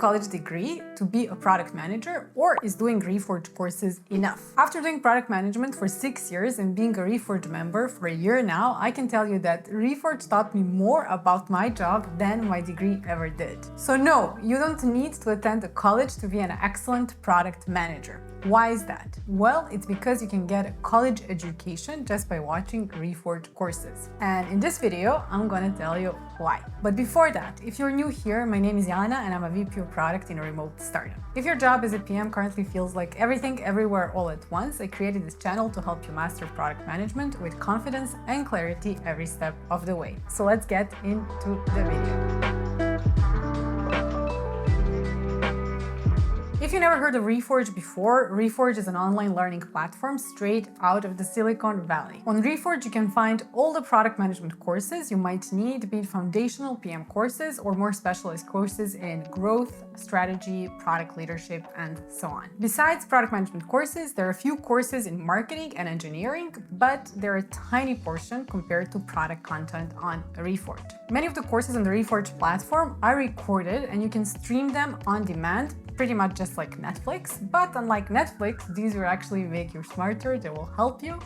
college degree to be a product manager, or is doing Reforge courses enough? After doing product management for 6 years and being a Reforge member for a year now, I can tell you that Reforge taught me more about my job than my degree ever did. So no, you don't need to attend a college to be an excellent product manager. Why is that? Well, it's because you can get a college education just by watching Reforge courses. And in this video, I'm gonna tell you why. But before that, if you're new here, my name is Jelena and I'm a VP of product in a remote startup. If your job as a PM currently feels like everything everywhere all at once, I created this channel to help you master product management with confidence and clarity every step of the way. So let's get into the video. If you never heard of Reforge before, Reforge is an online learning platform straight out of the Silicon Valley. On Reforge, you can find all the product management courses you might need, be it foundational PM courses or more specialized courses in growth, strategy, product leadership, and so on. Besides product management courses, there are a few courses in marketing and engineering, but they're a tiny portion compared to product content on Reforge. Many of the courses on the Reforge platform are recorded and you can stream them on demand, pretty much just like Netflix, but unlike Netflix, these will actually make you smarter, they will help you,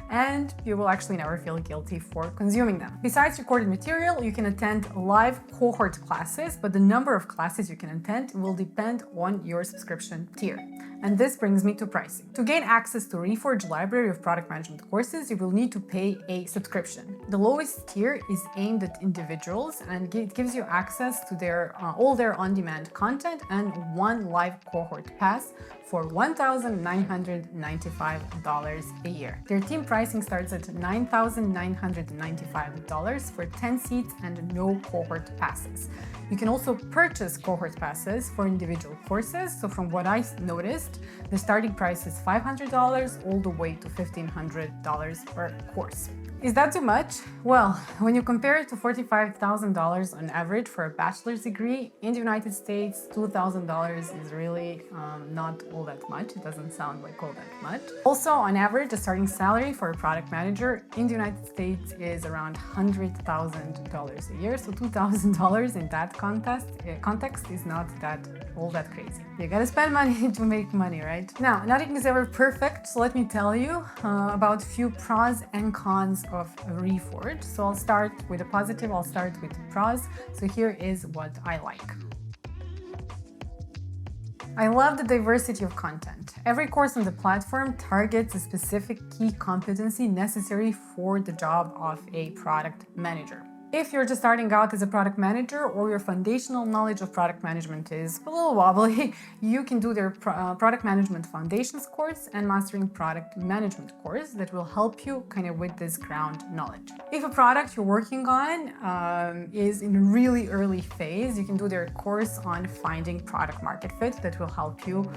and you will actually never feel guilty for consuming them. Besides recorded material, you can attend live cohort classes, but the number of classes you can attend will depend on your subscription tier. And this brings me to pricing. To gain access to Reforge library of product management courses, you will need to pay a subscription. The lowest tier is aimed at individuals and it gives you access to all their on-demand content and one live cohort pass for $1,995 a year. Their team pricing starts at $9,995 for 10 seats and no cohort passes. You can also purchase cohort passes for individual courses. So from what I noticed, the starting price is $500 all the way to $1,500 per course. Is that too much? Well, when you compare it to $45,000 on average for a bachelor's degree in the United States, $2,000 is really not all that much. It doesn't sound like all that much. Also, on average, the starting salary for a product manager in the United States is around $100,000 a year. So $2,000 in that context is not all that crazy. You gotta spend money to make money, right? Now, nothing is ever perfect, so let me tell you about a few pros and cons of Reforge. So I'll start with a positive, I'll start with the pros. So here is what I like. I love the diversity of content. Every course on the platform targets a specific key competency necessary for the job of a product manager. If you're just starting out as a product manager or your foundational knowledge of product management is a little wobbly, you can do their product management foundations course and mastering product management course that will help you kind of with this ground knowledge. If a product you're working on is in a really early phase, you can do their course on finding product market fit that will help you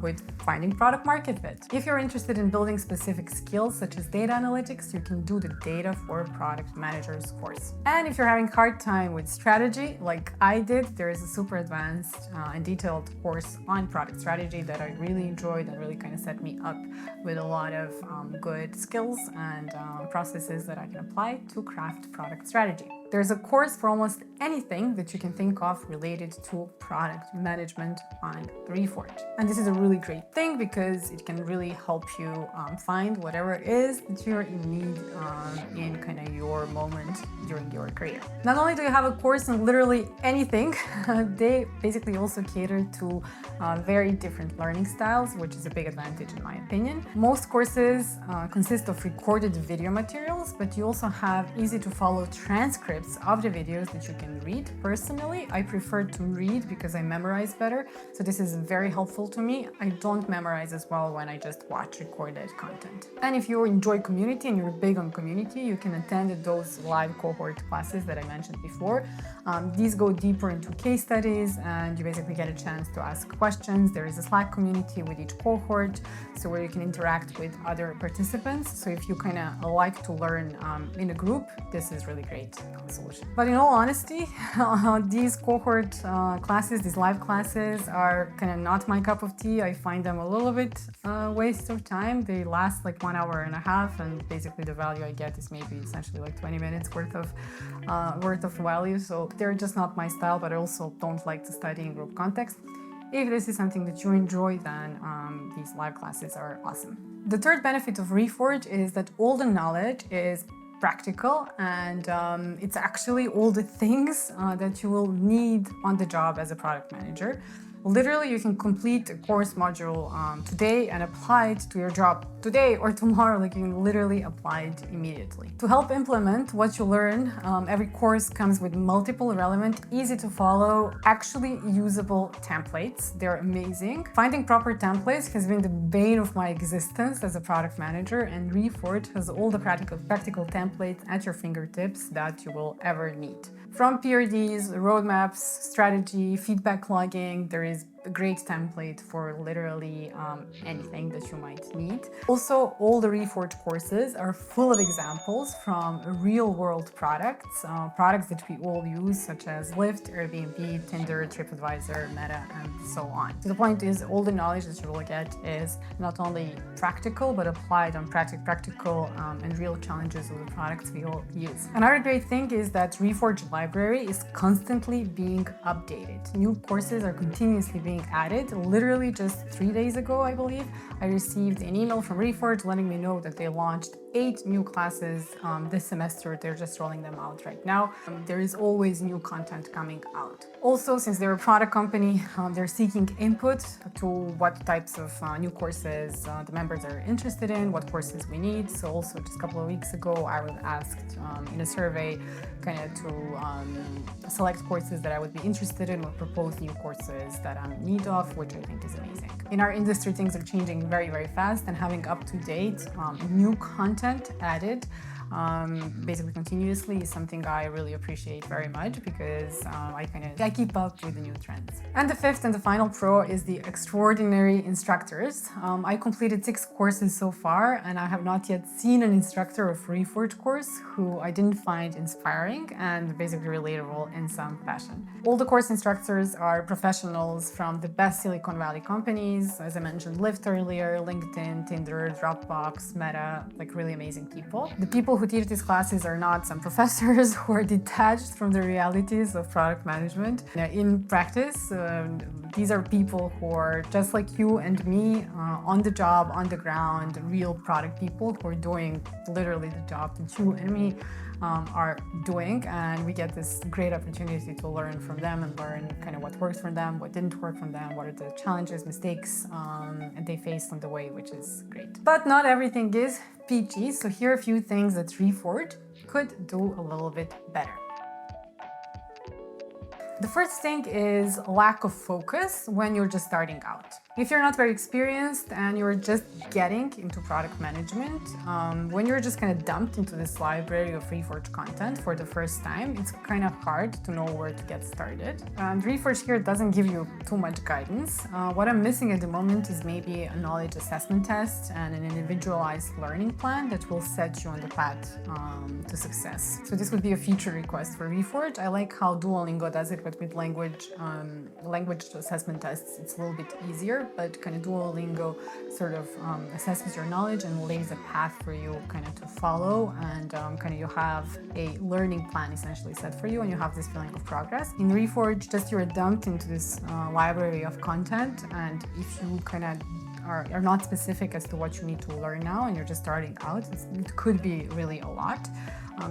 with finding product market fit. If you're interested in building specific skills such as data analytics, you can do the data for product managers course. And if you're having a hard time with strategy, like I did, there is a super advanced and detailed course on product strategy that I really enjoyed and really kind of set me up with a lot of good skills and processes that I can apply to craft product strategy. There's a course for almost anything that you can think of related to product management on Reforge. And this is a really great thing because it can really help you find whatever it is that you're in need in kind of your moment during your career. Not only do you have a course on literally anything, they basically also cater to very different learning styles, which is a big advantage in my opinion. Most courses consist of recorded video materials, but you also have easy to follow transcripts of the videos that you can read. Personally, I prefer to read because I memorize better, so this is very helpful to me. I don't memorize as well when I just watch recorded content. And if you enjoy community and you're big on community, you can attend those live cohort classes that I mentioned before. These go deeper into case studies and you basically get a chance to ask questions. There is a Slack community with each cohort, so where you can interact with other participants. So if you kind of like to learn in a group, this is really great solution. But in all honesty, honestly, these cohort classes, these live classes are kind of not my cup of tea. I find them a little bit waste of time. They last like 1.5 hours, and basically the value I get is maybe essentially like 20 minutes worth of value. So they're just not my style, but I also don't like to study in group context. If this is something that you enjoy, then these live classes are awesome. The third benefit of Reforge is that all the knowledge is practical, and it's actually all the things that you will need on the job as a product manager. Literally, you can complete a course module today and apply it to your job today or tomorrow. Like, you can literally apply it immediately. To help implement what you learn, every course comes with multiple relevant, easy to follow, actually usable templates. They're amazing. Finding proper templates has been the bane of my existence as a product manager, and Reforge has all the practical templates at your fingertips that you will ever need. From PRDs, roadmaps, strategy, feedback logging, there is a great template for literally anything that you might need. Also, all the Reforge courses are full of examples from real-world products, products that we all use, such as Lyft, Airbnb, Tinder, TripAdvisor, Meta, and so on. So the point is, all the knowledge that you will get is not only practical, but applied on practical and real challenges of the products we all use. Another great thing is that Reforge library is constantly being updated. New courses are continuously being added. Literally just 3 days ago, I believe, I received an email from Reforge letting me know that they launched 8 new classes this semester. They're just rolling them out right now. There is always new content coming out. Also, since they're a product company, they're seeking input to what types of new courses the members are interested in, what courses we need. So also just a couple of weeks ago, I was asked in a survey kind of to select courses that I would be interested in or propose new courses that I'm in need of, which I think is amazing. In our industry, things are changing very, very fast, and having up-to-date new content added basically continuously is something I really appreciate very much, because I keep up with the new trends. And the fifth and the final pro is the extraordinary instructors. I completed 6 courses so far, and I have not yet seen an instructor of Reforge course who I didn't find inspiring and basically relatable in some fashion. All the course instructors are professionals from the best Silicon Valley companies, as I mentioned, Lyft earlier, LinkedIn, Tinder, Dropbox, Meta, like really amazing people. The people who teach these classes are not some professors who are detached from the realities of product management. In practice, these are people who are just like you and me, on the job, on the ground, real product people who are doing literally the job that you and me are doing, and we get this great opportunity to learn from them and learn kind of what works for them, what didn't work for them, what are the challenges, mistakes and they faced on the way, which is great. But not everything is peachy, so here are a few things that Reforge could do a little bit better. The first thing is lack of focus when you're just starting out. If you're not very experienced and you're just getting into product management, when you're just kind of dumped into this library of Reforge content for the first time, it's kind of hard to know where to get started. And Reforge here doesn't give you too much guidance. What I'm missing at the moment is maybe a knowledge assessment test and an individualized learning plan that will set you on the path to success. So this would be a feature request for Reforge. I like how Duolingo does it, but with language assessment tests, it's a little bit easier. But kind of Duolingo sort of assesses your knowledge and lays a path for you kind of to follow, and kind of you have a learning plan essentially set for you, and you have this feeling of progress. In Reforge, just you're dumped into this library of content, and if you kind of are not specific as to what you need to learn now and you're just starting out, it could be really a lot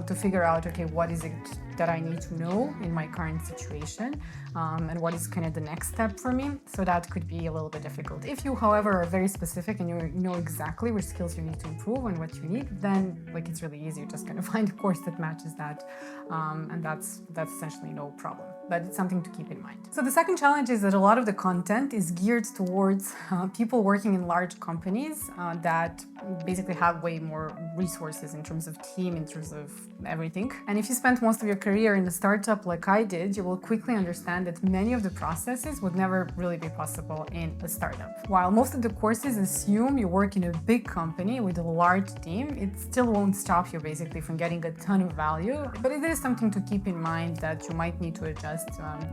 to figure out, okay, what is it that I need to know in my current situation, and what is kind of the next step for me. So that could be a little bit difficult. If you, however, are very specific and you know exactly which skills you need to improve and what you need, then like it's really easy. You just kind of find a course that matches that, and that's essentially no problem. But it's something to keep in mind. So the second challenge is that a lot of the content is geared towards people working in large companies that basically have way more resources in terms of team, in terms of everything. And if you spent most of your career in a startup like I did, you will quickly understand that many of the processes would never really be possible in a startup. While most of the courses assume you work in a big company with a large team, it still won't stop you basically from getting a ton of value. But it is something to keep in mind that you might need to adjust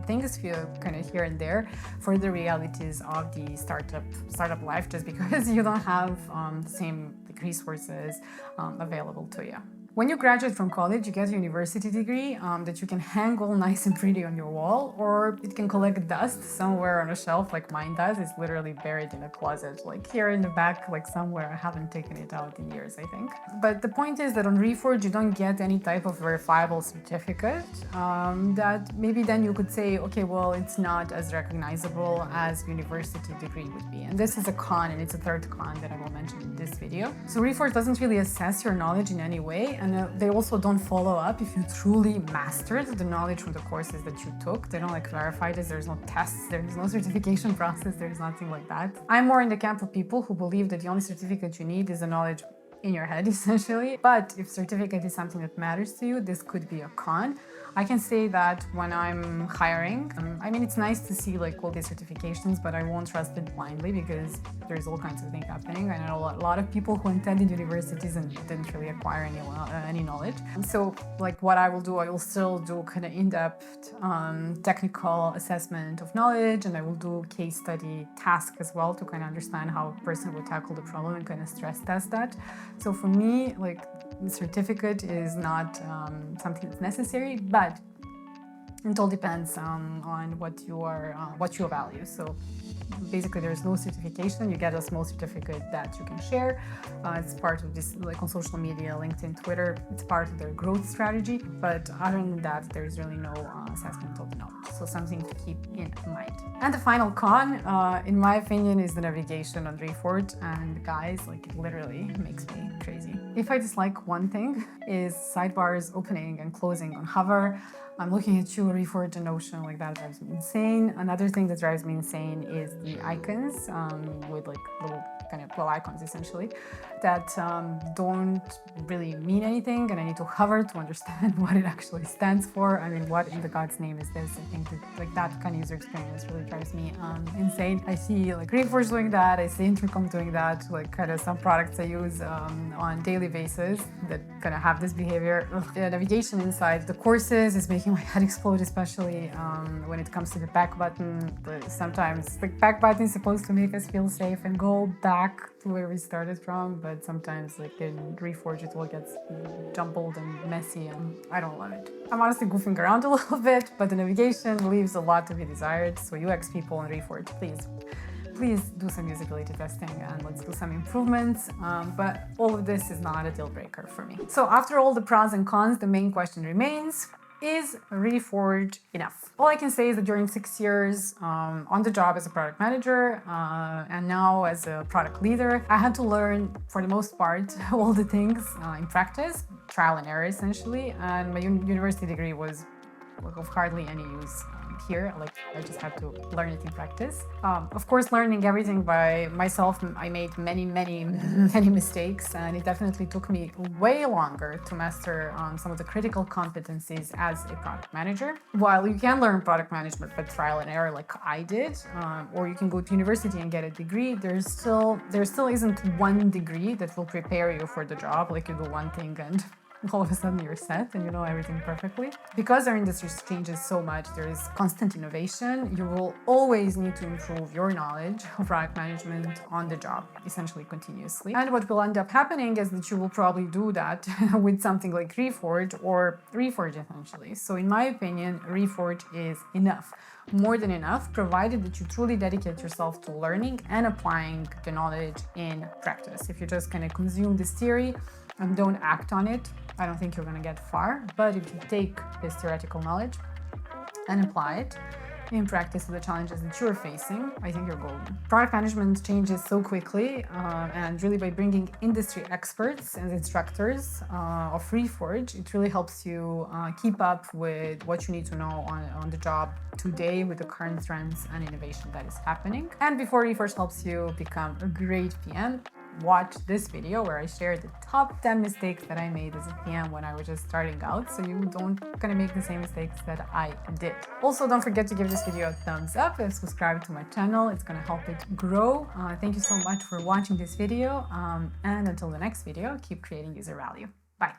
things kind of here and there for the realities of the startup life, just because you don't have the same resources available to you. When you graduate from college, you get a university degree that you can hang all nice and pretty on your wall, or it can collect dust somewhere on a shelf like mine does. It's literally buried in a closet, like here in the back, like somewhere. I haven't taken it out in years, I think. But the point is that on Reforge, you don't get any type of verifiable certificate that maybe then you could say, okay, well, it's not as recognizable as university degree would be. And this is a con, and it's a third con that I will mention in this video. So Reforge doesn't really assess your knowledge in any way. And they also don't follow up if you truly mastered the knowledge from the courses that you took. They don't like verify this. There's no tests. There's no certification process. There's nothing like that. I'm more in the camp of people who believe that the only certificate you need is the knowledge in your head, essentially. But if certificate is something that matters to you, this could be a con. I can say that when I'm hiring, I mean, it's nice to see like all these certifications, but I won't trust it blindly because there's all kinds of things happening. I know a lot of people who attended universities and didn't really acquire any knowledge. And so like what I will do, I will still do kind of in-depth technical assessment of knowledge, and I will do case study task as well to kind of understand how a person would tackle the problem and kind of stress test that. So for me, like, the certificate is not something that's necessary, but it all depends on what you value. So basically, there's no certification. You get a small certificate that you can share. It's part of this, like on social media, LinkedIn, Twitter. It's part of their growth strategy. But other than that, there's really no assessment of the knowledge. So something to keep in mind. And the final con, in my opinion, is the navigation on Reforge. And guys, like, it literally makes me crazy. If I dislike one thing, is sidebars opening and closing on hover. I'm looking at you, Reforge and Notion, like that drives me insane. Another thing that drives me insane is the icons with like little icons essentially that don't really mean anything, and I need to hover to understand what it actually stands for. I mean, what in the God's name is this? I think that like that kind of user experience really drives me insane. I see like Reforge doing that, I see Intercom doing that, like kind of some products I use on daily basis that kind of have this behavior. The navigation inside the courses is making my head explode, especially when it comes to the back button. Sometimes the back button is supposed to make us feel safe and go back to where we started from, but sometimes like in Reforge it all gets jumbled and messy, and I don't love it. I'm honestly goofing around a little bit, but the navigation leaves a lot to be desired. So UX people in Reforge, please do some usability testing and let's do some improvements. But all of this is not a deal breaker for me. So after all the pros and cons, the main question remains: is Reforge enough? All I can say is that during 6 years on the job as a product manager and now as a product leader, I had to learn, for the most part, all the things in practice, trial and error essentially, and my university degree was of hardly any use here. Like, I just had to learn it in practice. Of course, learning everything by myself, I made many mistakes, and it definitely took me way longer to master some of the critical competencies as a product manager. While you can learn product management by trial and error like I did, or you can go to university and get a degree, there still isn't one degree that will prepare you for the job. Like, you do one thing and all of a sudden you're set and you know everything perfectly. Because our industry changes so much, there is constant innovation. You will always need to improve your knowledge of product management on the job, essentially continuously. And what will end up happening is that you will probably do that with something like Reforge or Reforge essentially. So in my opinion, Reforge is enough. More than enough, provided that you truly dedicate yourself to learning and applying the knowledge in practice. If you just kind of consume this theory and don't act on it, I don't think you're going to get far. But if you take this theoretical knowledge and apply it in practice to the challenges that you're facing, I think you're golden. Product management changes so quickly, and really by bringing industry experts and instructors of Reforge, it really helps you keep up with what you need to know on the job today with the current trends and innovation that is happening. And before Reforge helps you become a great PM, watch this video where I share the top 10 mistakes that I made as a PM when I was just starting out, so you don't gonna make the same mistakes that I did. Also, don't forget to give this video a thumbs up and subscribe to my channel. It's gonna help it grow. Thank you so much for watching this video, and until the next video, keep creating user value. Bye.